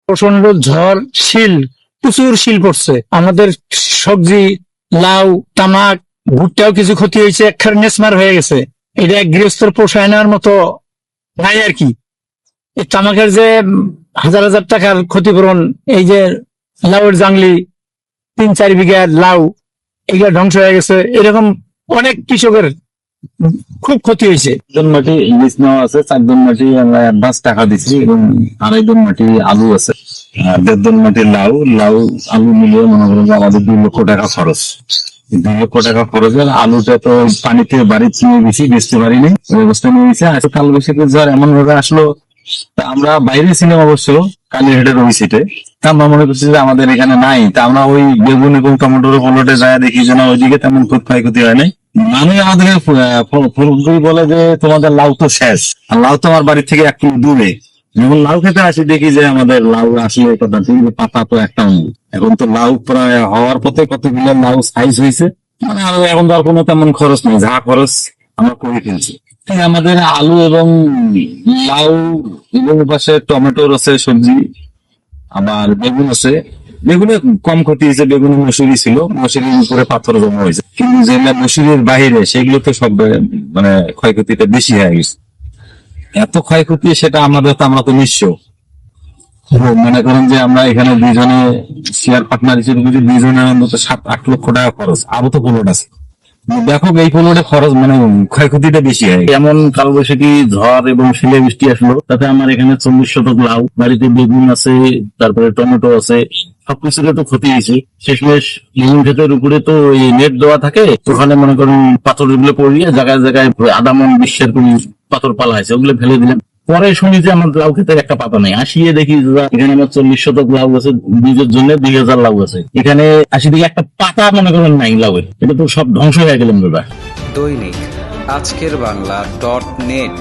প্রচন্ড ঝড়, শিল, প্রচুর শিল পড়ছে। আমাদের সবজি, লাউ, তামাক, ভুট্টাও কিছু ক্ষতি হয়েছে, একখানে নেসমার হয়ে গেছে। এটা এক গৃহস্থর পোষায় নেওয়ার মতো নাই আর কি। এই তামাকের যে হাজার হাজার টাকার ক্ষতিপূরণ, এই যে লাউয়ের জাংলি 3-4 বিঘা লাউ এগুলো ধ্বংস হয়ে গেছে, এরকম অনেক কৃষকের খুব ক্ষতি হয়েছে। জন মাটি লিজ নেওয়া আছে, 4 জন মাটি আমরা অ্যাডভান্স টাকা দিচ্ছি এবং 2.5 জন মাটি আলু আছে, 1.5 জন মাটি লাউ আলু মিলিয়ে মনে করেন যে আমাদের 2 লক্ষ টাকা খরচ। 2 লক্ষ টাকা খরচের আলুটা তো পানিতে বাড়িতে নিয়ে গেছি, বেচতে পারিনি, ওই অবস্থা নিয়ে গেছে। আজকে কাল বৈশাখী ঝড় এমন ভাবে আসলো, তা আমরা বাইরে ছিলাম অবশ্য কালীরহাটের ওই সিটে, তা আমরা মনে করছি যে আমাদের এখানে নাই। তা আমরা ওই বেগুন এবং টমেটোর পলটে যায় দেখি যে না, ওইদিকে তেমন খুব ক্ষয়ক্ষতি হয় নাই। মানুষ আমাদের ফুলগুলি বলে যে তোমাদের লাউ তো শেষ, আর লাউ তো আমার বাড়ি থেকে 1 কিলো দূরে। যখন লাউ খেতে আসি দেখি যে আমাদের লাউ আসলে কথা কিন্তু পাতা তো একটাও নেই। এখন তো লাউ প্রায় হওয়ার পথে কতগুলো লাউ সাইজ হয়েছে, মানে আর এখন তো আর কোনো তেমন খরচ নেই, যা খরচ আমরা করে ফেলছি। ঠিক আমাদের আলু এবং লাউ এবং পাশে টমেটোর আছে সবজি, আবার বেগুন আছে। বেগুনে কম ক্ষতি হয়েছে, বেগুনে মসুরি ছিল, মসুরির উপরে পাথর জমা হয়েছে, কিন্তু যেগুলা মসুরির বাহিরে সেগুলো তো সব মানে ক্ষয়ক্ষতিটা বেশি হয়ে গেছে। এত ক্ষয়ক্ষতি সেটা আমাদের তো, আমরা তো নিঃস্ব। মনে করেন যে আমরা এখানে 2 জনে শেয়ার পার্টনার হিসেবে যদি 2 জনের অন্তত 7-8 লক্ষ টাকা খরচ, আরো তো প্লট আছে। ব্যাপক এই প্লটে খরচ মানে ক্ষয়ক্ষতিটা বেশি হয়। এমন কালবৈশাখী ঝড় এবং শিলে বৃষ্টি আসলো, তাতে আমার এখানে 40 শতক লাউ, বাড়িতে বেগুন আছে, তারপরে টমেটো আছে, সবকিছুতে তো ক্ষতি হয়েছে। শেষমেশ বেগুন ক্ষেতের উপরে তো এই নেট দেওয়া থাকে, ওখানে মনে করেন পাথর গুলো পড়িয়ে জায়গায় জায়গায় আধা মন 20 পাথর পালা হয়েছে, ওগুলো ফেলে দিলাম। পরে শুনি যে আমার লাউ ক্ষেতের একটা পাতা নেই, আসিয়ে দেখি যে এখানে আমার 40 শতক লাউ আছে, বীজের জন্য 2000 লাউ আছে, এখানে আসি দেখি একটা পাতা মনে করেন নাই লাউয়ের। এটা তো সব ধ্বংস হয়ে গেলাম দাদা। দৈনিক আজকের বাংলা .net